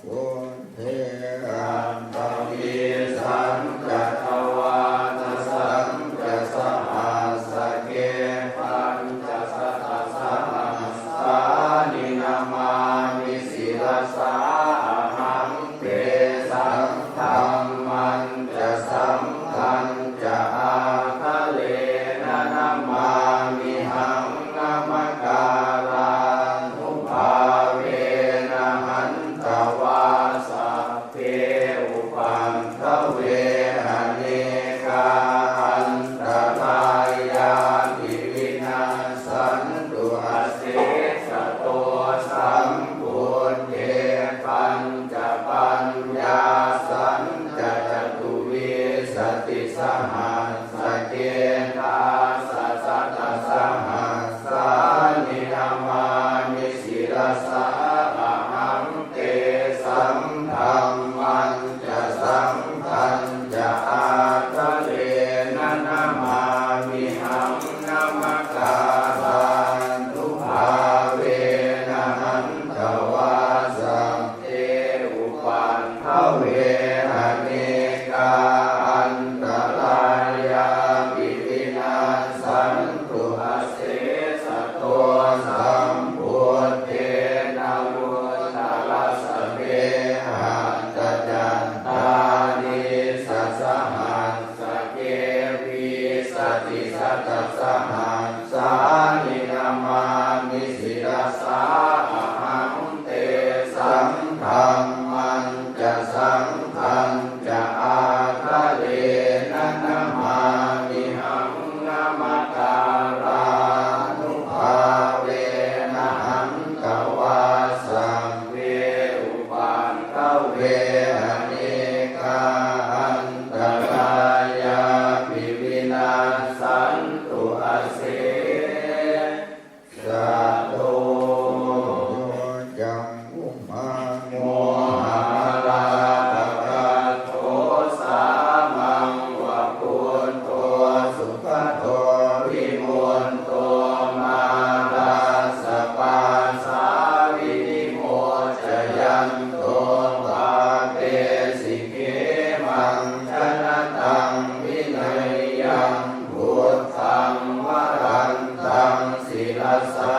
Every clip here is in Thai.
พุทเทอันตวิสังกัตวาทสังกัสสหัสเกปัญจสัตตสหัสสานินามามิศิรสาหังเปสังธรรมันจะสัมคัญจะอาคะเลนะนามามิหังนามักการานุภาเวนะหันตวาสัพเพอุปันทเวหเนกาอันตรายาติวินาสันตุอาเสสโตสัมปุญเทปัญจปัญญาสันจะจตุวิสติสหัสเกตาสัสสัตตสหัสสานินามามิศิรสาหังเตสัมธัมมันจะสัมพันจะอาคะเลนะนามามิหังนามักการานุภาเวนะหันตวาสัพเพอุปันทเวหเนกาอันตรายาปิวินาสันตุอาเสสโตสัมพุทเทนะวุฒาลัสสเปหัตถจันตานิสัสสหัสสเกวิสติสัตตสหัสสานินามามิศิรสาหังเตสัมธัมมันจะสัมพันจะอาคะเลนะนามามิหังนามักการานุภาเวนะหันตวาสัพเพอุปันทเวหเนกาอันตรายาปิวินาสันตุอาเสสะโตจังอุมาโมหะลาภะโตสามังวะพุทโธสุขโตวิมุตโตมาลาสปาสาวินิโมจยันโตภาเปสิเกมังชนะตังวินัยยังพุทธังวรันตังศิรสา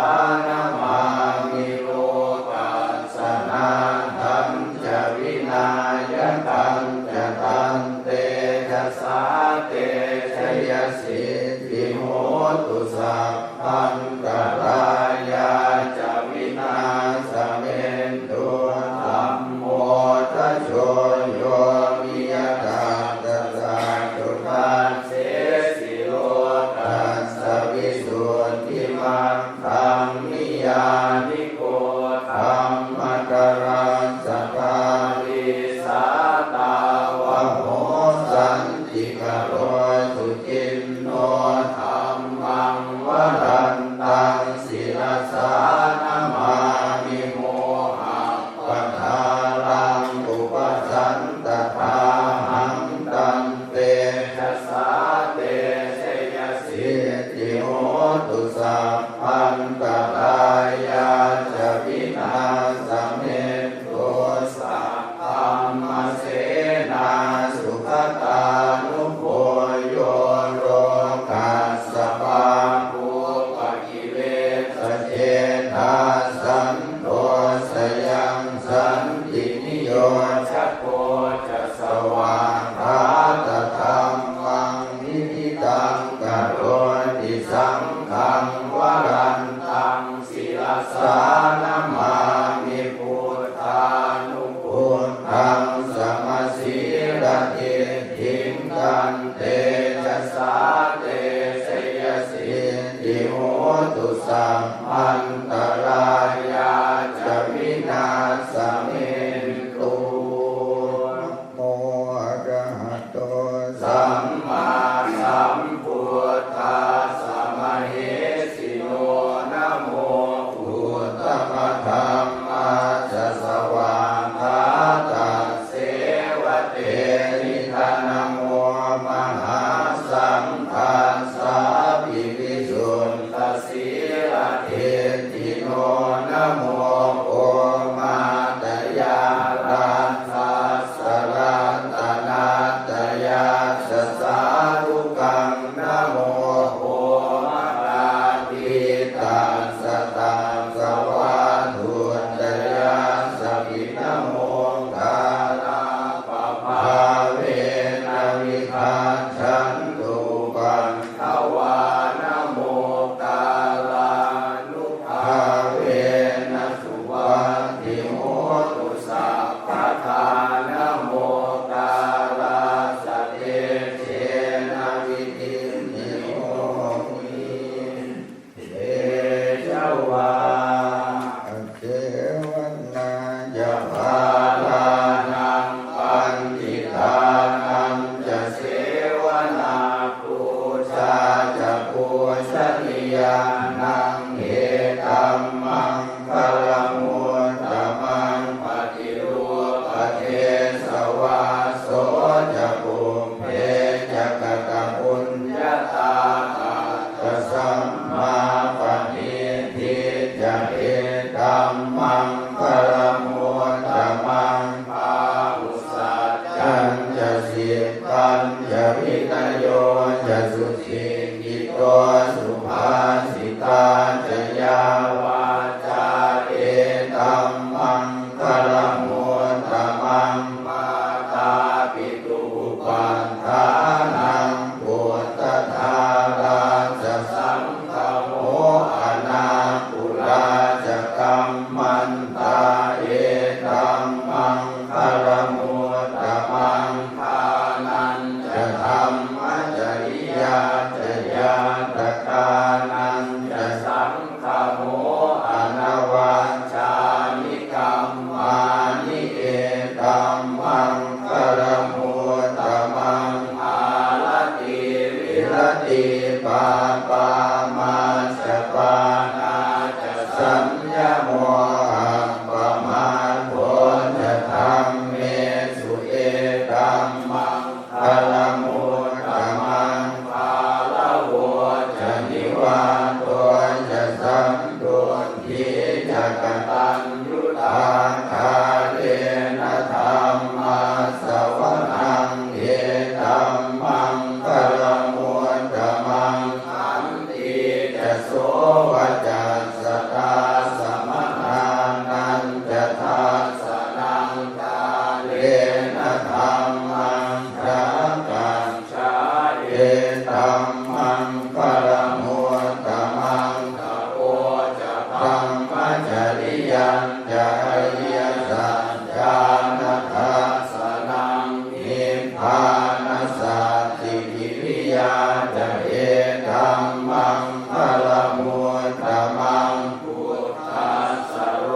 นามามิโลกัสสนาธัมจวินายตังจะตันเตจะสาเตชยสิทธิโหตุสัพพันตรายาจวินาสเมนตุธัมโมทัชโชโยวิยตาตสาตุปัสเสสิโลกัสสวิสุทธิมังธัมมิยานิโกธัมมกรังสภาริสาตาวะโหสันติกโรสุจินโนธัมมังวรันตังศิรสานามามิโมหะปัฏฐาลังอุปสันตถาหังตันเตชะสาเตเสยสิทธิโหตุสัพพันตรายาจวินาสเมนโตสัพธัมมเสนาสุขตานุโภโยโรกัสสปาภูปกิเลสเจนะสันโตสยังสันตินิโยชัพโพจะสว่างภาตธรรมังนิพิตังกโรติสังฆังวรันตังศิรสานามามิพุทธานุพุทธังสมสีรติทิงกันเตจะสาเตเสยสิทธิโหตุสัมพันตรายาจวินาสเมนตุนะโมอะระหะโตสัมมาสัมพุทธัสสะมะเหสิโนนะโมพุทธมัทธัมมาจะสวากขาตัสส งคารมุตตมังทานันจะธรรมจริยาจยาตกานันจะสังฆโมอนวัชฌามิกัมมานิเอตัมมังคารมุตตมังอาลติวิรติปาปามาสปานาจะสัญญโมหังปมาโทจะธรรมเมสุเอตัมมังคารมุตตมังภาลโวจะนิวาโตจะสันตุทิจะกตัญญูตาคาเลนะธรรมาสวนังเอตัมมังคารมุตตมังอันติจะโสวจัสสตาสมนานันจะทัสสนังกาเลนะธรรมังพระกัญชาเอตัมมังคารมุตตมังตะโพจะธรรมจริยัญจะอริยสัจจานะทัสสนังนิพพานัสสติกิริยาจะเอตัมมังคารมุตตมังพุทธัสสะโล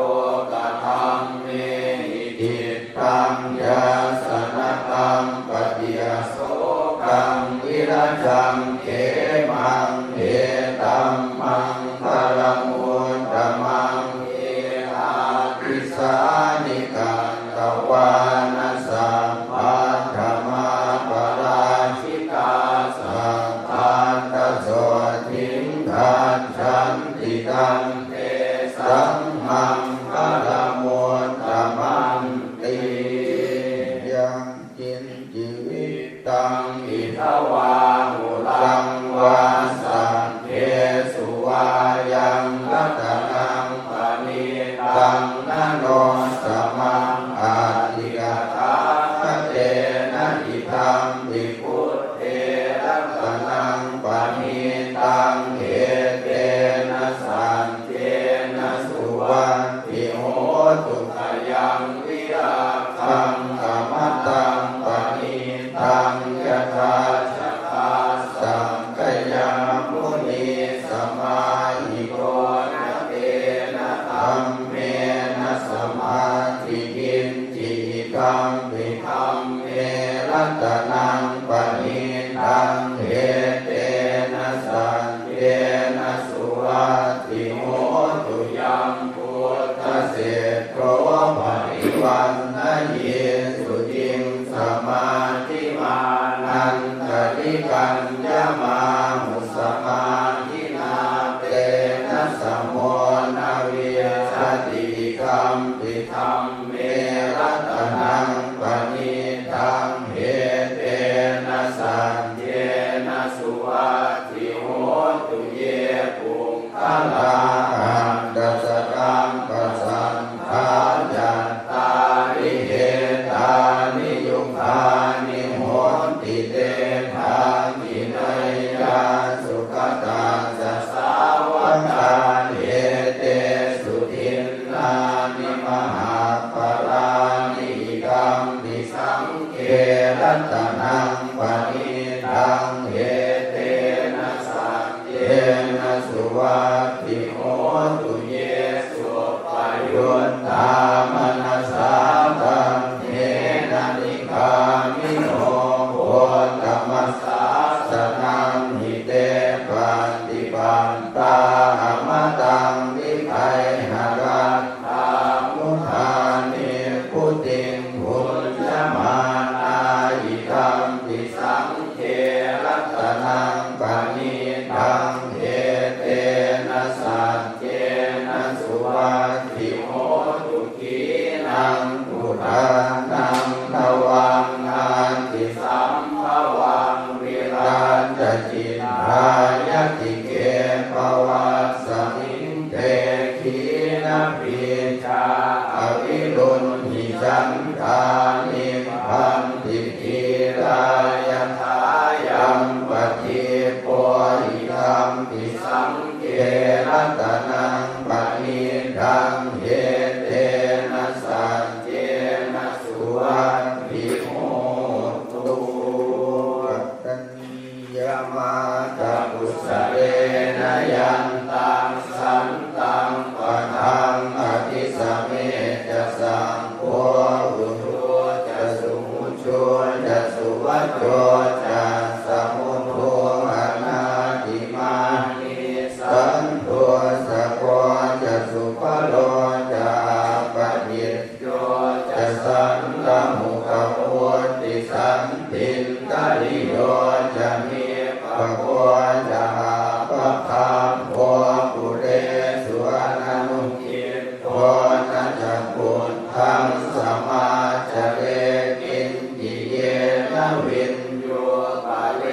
กธัมเมหิจิตตังยาสนะตังปฏิยโสกังวิรัชังเขมังเอตัมมังคารมุตตมังเออาทิสานิกังตวานัสสัมปัฏฐมาปราชิกาสังฆันตโสทิงขันชันติตังเตสัมมังคารมุตตมังติยังกินจิวิตังอิทวาหุลังวาสันเทสุวายังรัตนังปณิตังนะโนสมังอาติกถาเตนะอิธัมปิพุทเทรัตนังปณิตังเหเตนะสันเตนะสุวันติโหตุขยังวิราคังกรรมตังปณิตังยถาชคาสังคยามุนีสมาหิโกนะเตนะธัมเมนะสมาธิกินจิตังปิธัมเมรัตนังปณิตังเหเตนะสันเตนะสุวัตติโหตุยังพุทธเศษโตปริวันนะเยสุจิงสมาธิมานันตริกัญญมาหุสมาธินาเตนะสมโมนาเวียสติกัมปิธัมเมรัตนังปณิตังเหเตนะสันเตนะสุวัตติโหตุเยปุงคลาอันดัสกังปะสังฆายันตาริเหตานิยุงคานิโหติเตทากินัยยาสุขตาสัสสาวกาเหเตสุทินนานิมหาปรานิกัมปิสังเกรัตนังปณิตังเหเตนะสันเตนะสุวัตติโหตุเยสุปยุตตามนัสสาตังเทนะนิกามิโนโพธมัสสาสนังหิเตปันติปันตาหมตังวิไคหรัตถามุทานิพุติงพุญญมานาอิธัมปิสังเทรัตนังปณิตังเหเตนะสันเตนะสุวัตติโหตุขีนังพุทธานังทวังอันติสัมภวังวิรัจจินทายติเกภวัสสมิงเตขีนะปิชาอวิรุณหิจันทานิพันติกิรายทายัมปฏิโพหิธัมปิสังเกรัตนังปณิตังเหเตนะสันเตนะ มุขพุทธิสันตินกาลิโยจะมีปะโกจะหาปะคามโพปุเรสุวรรณนุกิจโทนัจจปุตทังสมาจเรกินจิเยนะวินโยปะเล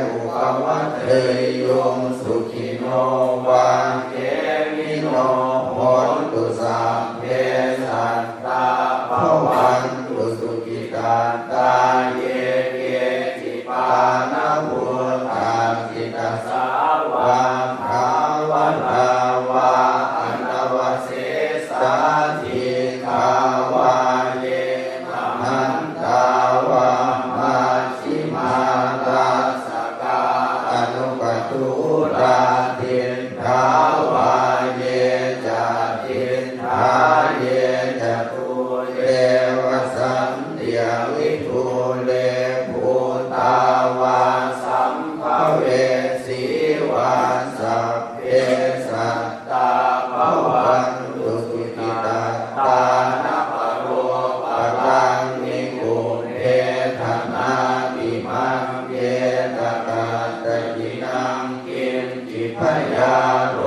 อุปวัตเตยงสุขิโนวาเกมิโนโหตุสัพเพสัตตาภวันตุสุขิตาตาเยเกจิปานะพุทธาจิตสาวาภาวนาภาอนวเสสาธิภาวาเยมหันตาวามาชิมาตาสกาอนุปตุราทินทาวาเยจะทินทาเยจะตุเลวสันเตียวิทูเลภูตาวาสัมภเวสีวาสัพเพสัตตาภวันตุสุขิตาตานะปโรปะรังนิกุเทธนาปิมังเยตกาตจินังกินจิพยาโร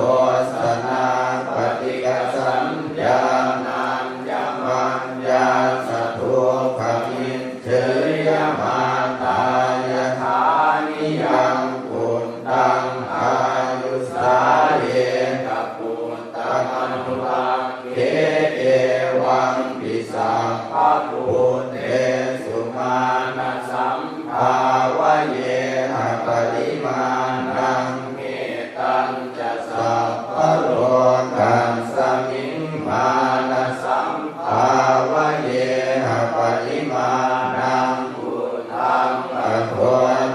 สนาปฏิกสัญญานันยมัญญาสทุขมินเฉยมาตายธานิยังปุตตังอายุสาเยกับปุตตังอนุรักเขเอวังปิสังภะปุเตสุมาณสัมภาวะเยหะปริมาณังเมตัญจะสัพพะโลกันสมิงมาณสัมภาวะเยหะปริมาณังพุทธังอโท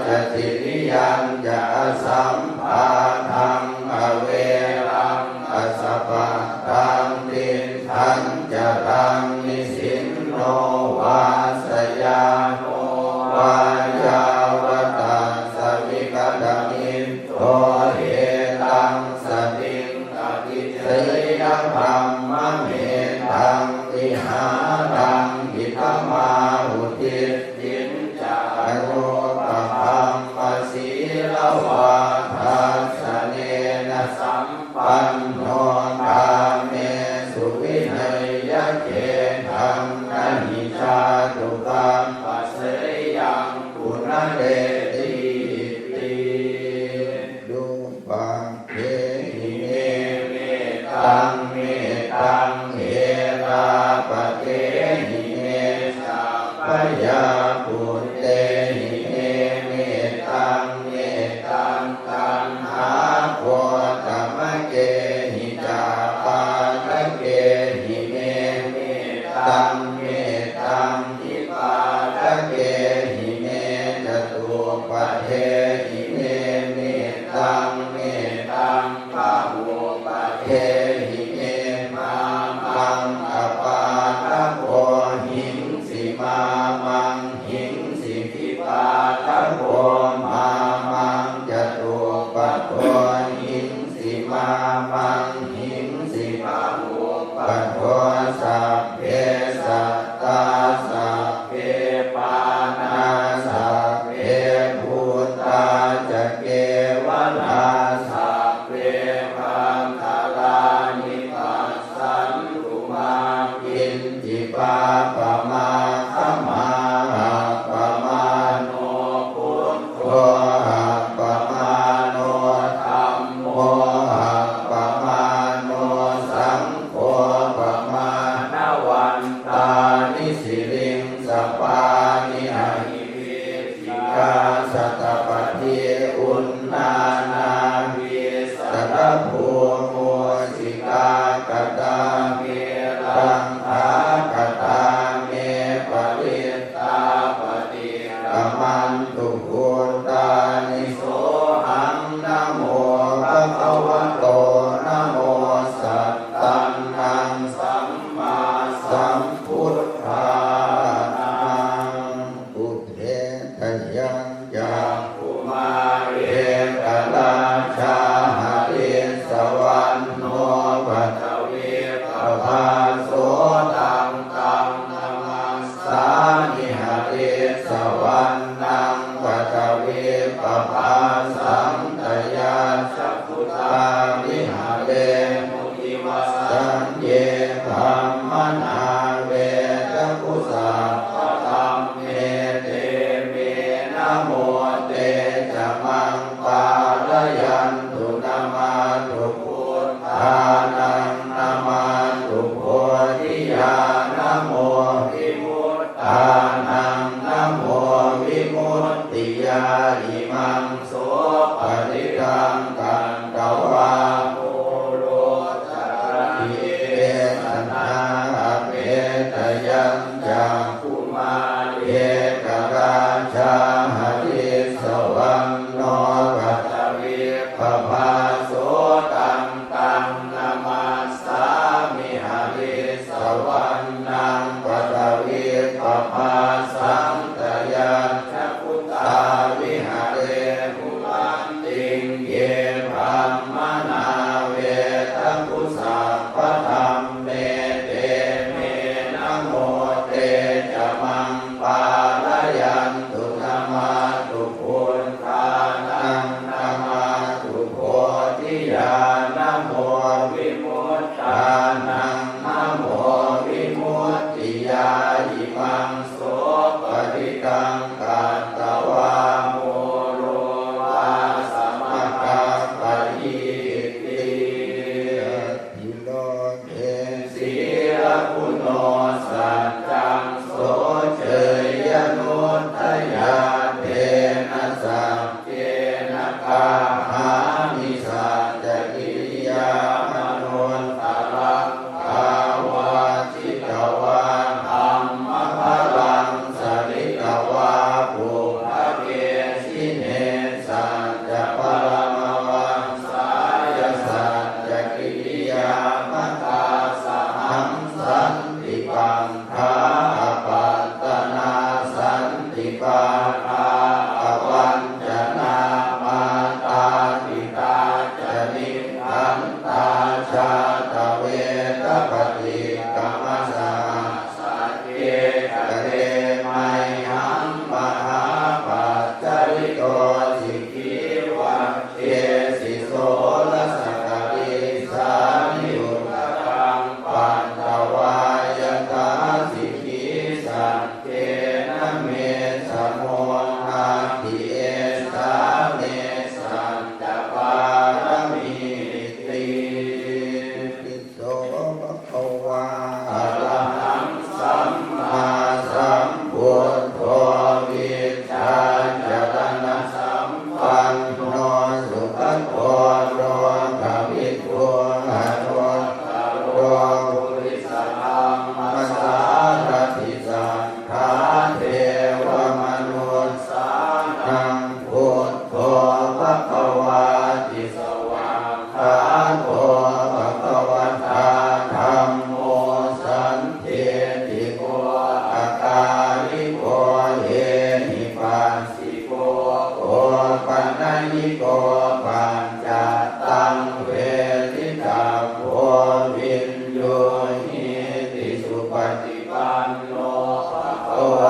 จะสิริยังจะสัมภาทังอเวรังอสปะตังตินทันจะรังนิสินโนวาสยาโนวายาวตังสวิกตมินโตเหตังสติงอภิเสยธรรมเมตังติหารังอิตมาหุติตินจาโรปะพัมปะสีลวาทัสสะเนนะสัมปันโนกาเมสุวินัยยะเกทังนะหิชาตุกัมปัสเสยังปุณเรติติดุปังเทหิเมเมตังเมตังเฮราปะเทหิเมสัพพยาปุตเตหิเมเมตังเมตังตัณหาโพธมะเกหิจาปาทะเกหิเมเมตังเมตังทิปาทะเกหิเมจตุปะเทหิเมเมตังเมตังปะหุปะเทหิเมมามังอปาทะโพหิงสิมามังหิงสิทิปาทะโพมามังจตุปะโทหิงสิมามังหิงสิมาหุปะโทสัพเพสัตตาสัพเพปานาสัพเพภูตาจะเกวลาสัพเพพันธารานิปัสสันตุมากินจิปาปะมาขมาหะปะมาโนพุทโธหะปะมาโนธัมโมหะปะมาโนสังโฆปะมาณวันตานิสิริงสปานิหหิวิจิกาสัตตปฏิอุณนานาวิสัตตภูมุสิกากตาเมรังภากตาเมปริตตาปฏิกมันตุภูตานิโสหังนะโมภะคะวะโตนะโมสัตตังนังสัมมาสัมพุทธานัง ทานังนะโมวิมุตติยาอิมังโสปฏิกังกันตวาโมโลจาริเอสันนาเปตยังจังคุมาเอตราชาหติสวังโนกัตวิปภาโสตังตังนามาสามิหาริสวังนังกัตวิปภาสังตยัญชพุตตาวิหาเรภูมันติงเยพรหมนาเวทปุสัพพธรรมเมเตเมนะโมเตจะมังปาลยันตุนามาตุพุทธานังนามาตุโพธิญาณนะโมวิมุตตานังนะโมวิมุตติยาอิมังโสปฏิกังกันตวาโมโลวาสมคาปะยิติทิโลเทสีลปุโนสัจจังโสเชยนุทยาเทนะสัจเจนะกาหามิสัจกิริยามโนตรังภาวาจิตวาธัมมะพลังสริกวาปุพเกสิเนสัจพลมวังสายสัจกิริยามตาสหังสันติปังคาปัตตนาสันติปาภาอวัญจนามาตาปิตาจนิทันตาชาตเวทปฏิกรรมสาสัจเจกเรมัยหังมหาปัจจริโกสิกิวัตเทสิโสลสกริสานิยุตตังปันตวายตาสิกิสันเจนะเมสโมนาทิเอสาเนสันตปารมีติปิโสภะคะวาอะระหังสัมมาสัมพุทโธวิชชาจรณะสัมปันโนสุขโตโลกวิทูหะโตโลกุริสธัมมัสสารติสังฆาเทวมนุสสานังพุทโธภะคะวาติสวากขาโตภะคะวะตาธัมโมสันเทติโกอาการิโกเอหิปัสสิโกโอปัญญิโกปัญจตังเวทิตาโพวินโยหิติสุปฏิปันโนภะคะว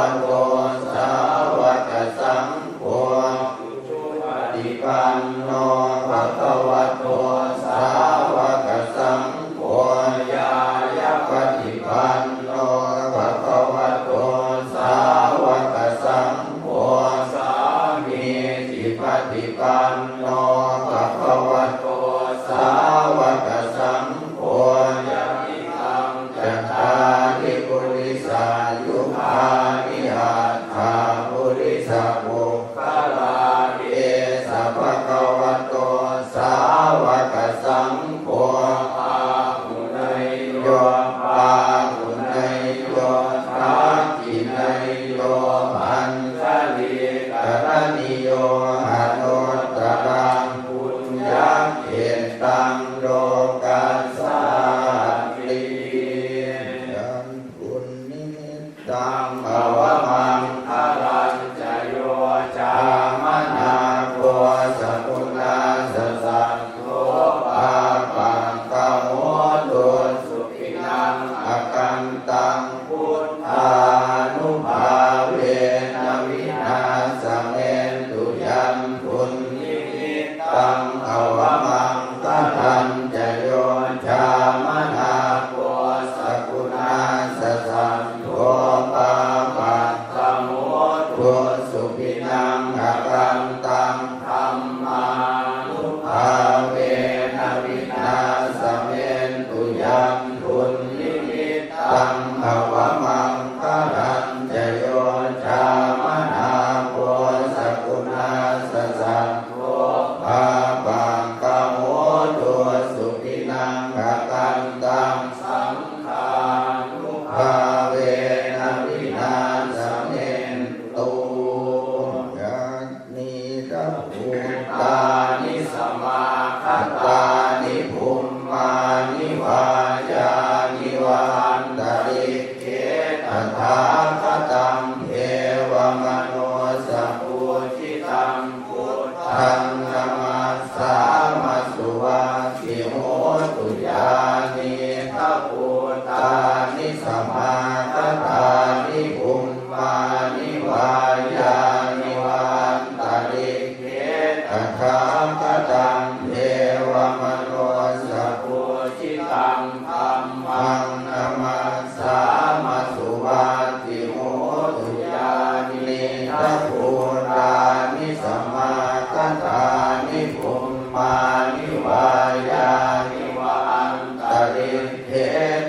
ตภูตานิสัมมาทัฏฐานิภูมิมานิวายานิวันตริเท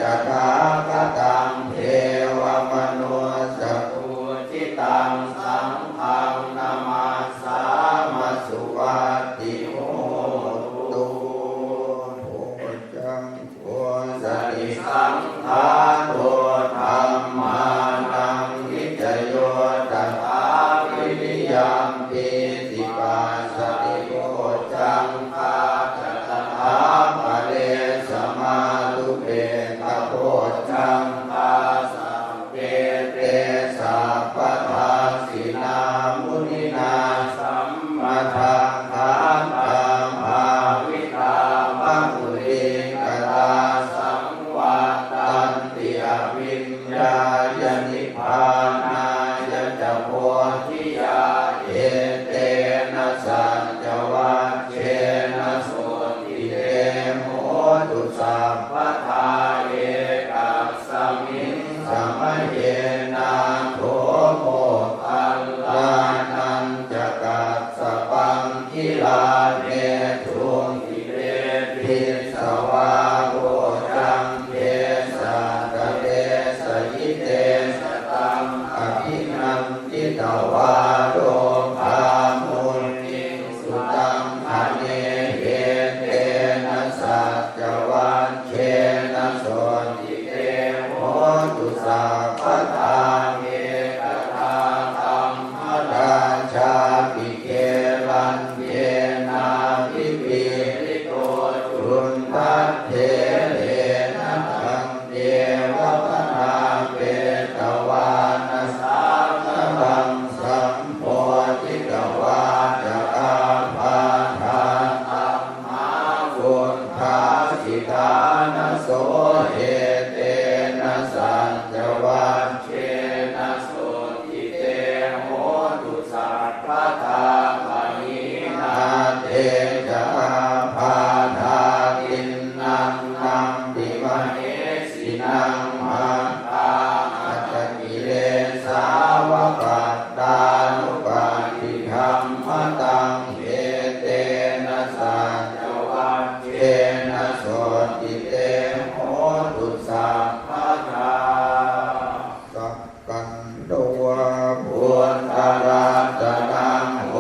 ตถาคตังเทวมนุสสุจิตังสังฆังนามาสามัสสุวัตติโหตุโพจังโพสติสังฆาโตธัมมานังวิจโยตถาวิริยัมปิสิกาสติโพจังคาจัตถาปะเรสมาตุเปตโพจังคาสัพเพเตสัพพทาสินามุนินาสัมมาทังคาตังภาวิตามังคุริกตาสังวาตันติอวิญญายนิพพานายจะโพธิยาเอเตนะสัจจวัคเชนะโสติเตโหตุสัพพทาเอกัสสมิงสมัยเยนะโทโมคัลลานันจะกัสสปังกิลาเนทุงกิเลทิสวาโวจังเทสะตะเตสะยิเตสะตังอภินันติตวาโรภามุนิสุตังอเนเหเตนะสัจจวัคเชนะโสติเตโหตุสัพพทาเอกทาธัมมราชาปิเกลันเยนาภิปิริโตจุนทัตเถเรนะทังเทวปนาเปตวานะสาลังสัมโพธิกวาจะอาภาทาธัมมาวุฒธาสิทานะโสเอเตนะสัจจวัคเชนะโสติเตโหตุสัพพทาปะหินาเตจะอาภาทาตินนังนัมปิมเหสินังมันตาอัจจกิเลสาวกัตตานุปัฏฐิธัมมตังเอเตนะสัจจวัคเชนะโสติเตโหตุสัพพทาสักกันโตพุทธรัตนังโฆ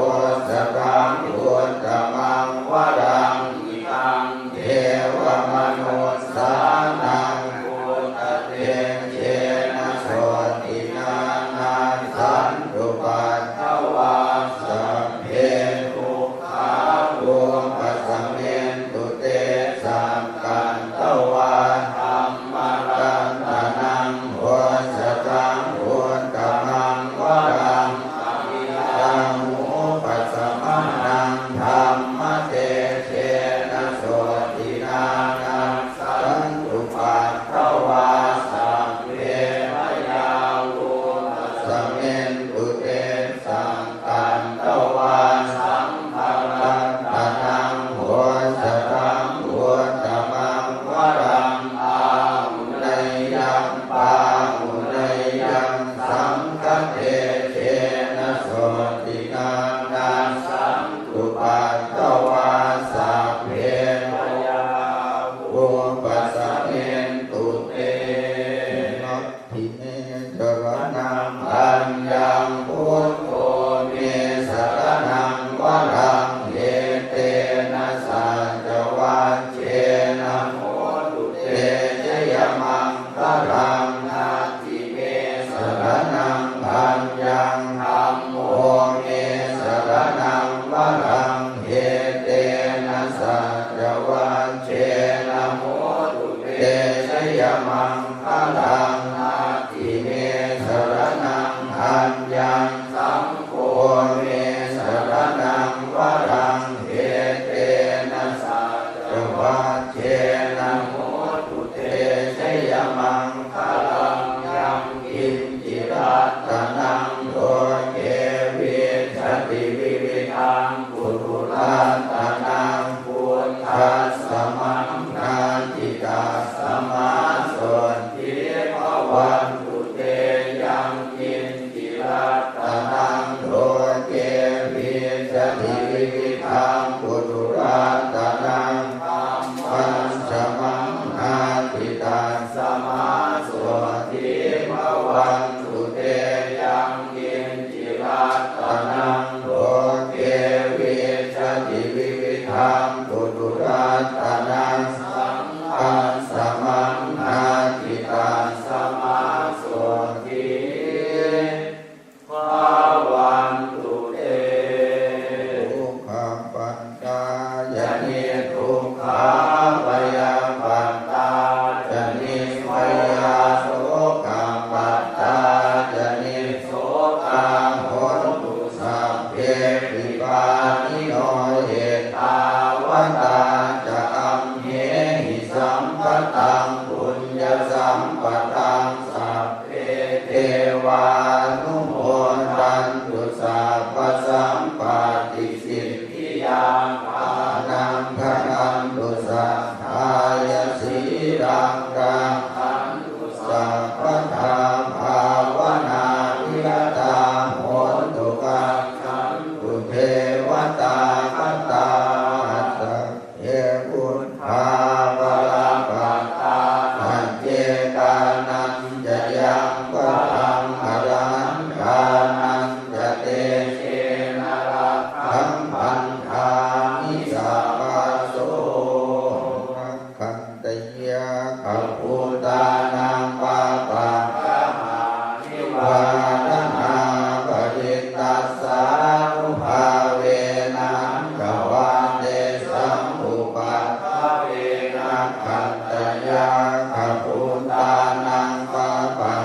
ษกังพุทธมังวรังอิตังเทวมนุสสานังพุทธเตเชนะโสตินานาสันตุปัฏฐวาสัพเพทุกขาภูมิปัสสะเมนตุเตสัมกันตวาธัมมรัตนังโฆษกังพุทธมังวรังอภิตังมุปัสสะมะนังธัมมเตเชนะโสตินานาสันตุปัฏฐวาสัพเพมยาวุปัสสะเมนตุเตสังกันตวาสัมภารัตนังโฆษกังพุทธมังวรังอาหุเนยังปาหุเนยังสังฆเตเชนะโสตินานาสันตุปัฏฐวาสัพเพมยาวุปัสสะเมนตุเตนัตถิเนจรณังอัญญังโพ วันตุเตทุกขปันตายะนิทุกขาปยาปันตายะนิพยาโสกังปัตตายะนิโสกังโหตุสัพเพปิปานิโนเหตาวตาจะอัมเหหิสัมปตังปุญญสัมปตังสัพเพเทวานุโมทันตุสัพพสัมปติสิทธิยาภานังภนันตุสัทธายสีรังกังขันตุสัพพธรรมภาวนาวิรตาโหนตุกังขันตุเทวตาคัตตาสัพเพพุทธาวราปัตตาอัจเจตานันจะยังวะทังอรันทานันจะเตเชนะระคังพันธานิสัพพโสรักขันตยาขัพพุตานังปาปังนิวาทนาปริตตัสสานุภาเวนังกวาเตสัมอุปัฏฐเวนังขันตยาขัพพุตานังปาปัง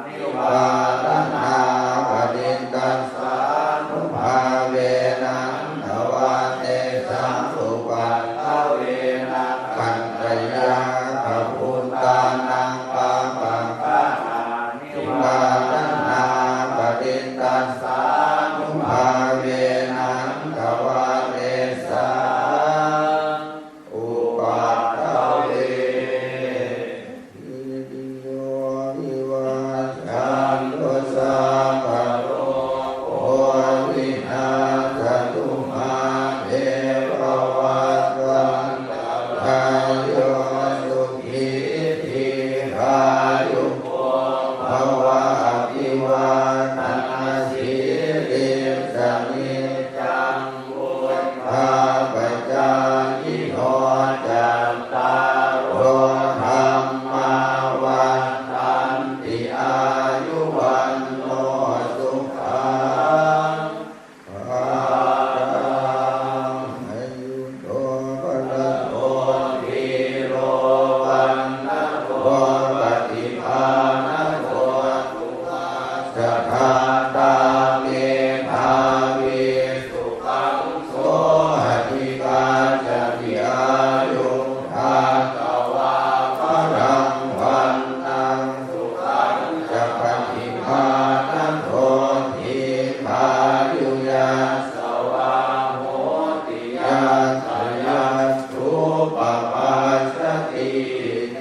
นิวาทนาปริตตัสสานุภาเวนังกวาเตสัมอุปัฏฐเวนังขันตยาขัพพุตานังปาปังนิวาทนาปริตตัสสานุภาเวนังกวาเตสัมอุปัฏฐเวอิติโยวิวัชชันตุสัพพะโลกโควินาศตุมาเทภวัตวันตรายโยสุขีทีขายุโกภวะอภิวาทนาสีริสนิจังวุฒาปัจจายิโนจัตตารโอธรรมาวันตันติอายุวันโนสุขังภาลังอายุโตภละโตทีโรวันนะโตปฏิภาณโตสุขัสสะทาตาเมภาวิสุขังโสอธิกาจติอายุทากวาภรังวันตังสุขังจะปฏิภาณโตทีภายุยาสวาโหติยาสยัสสุปปัสสติ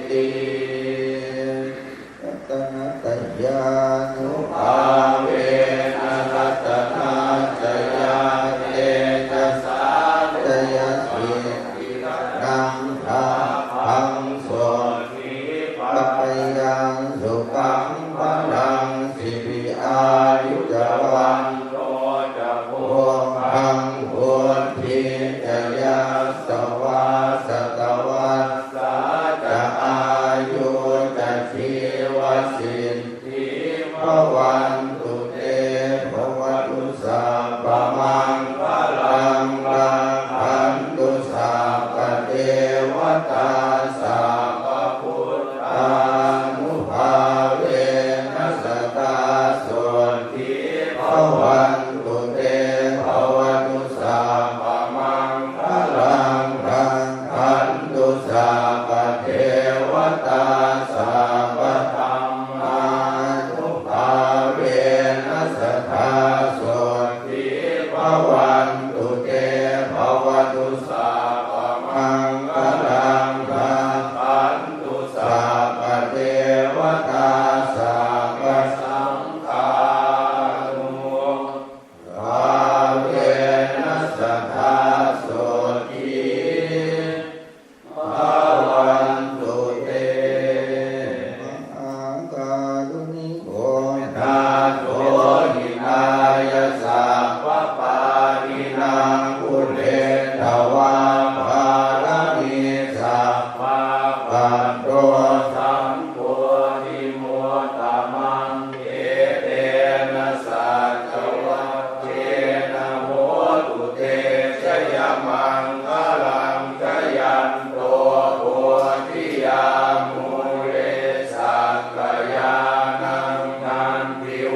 ติรัตนตยานุภาเว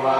วา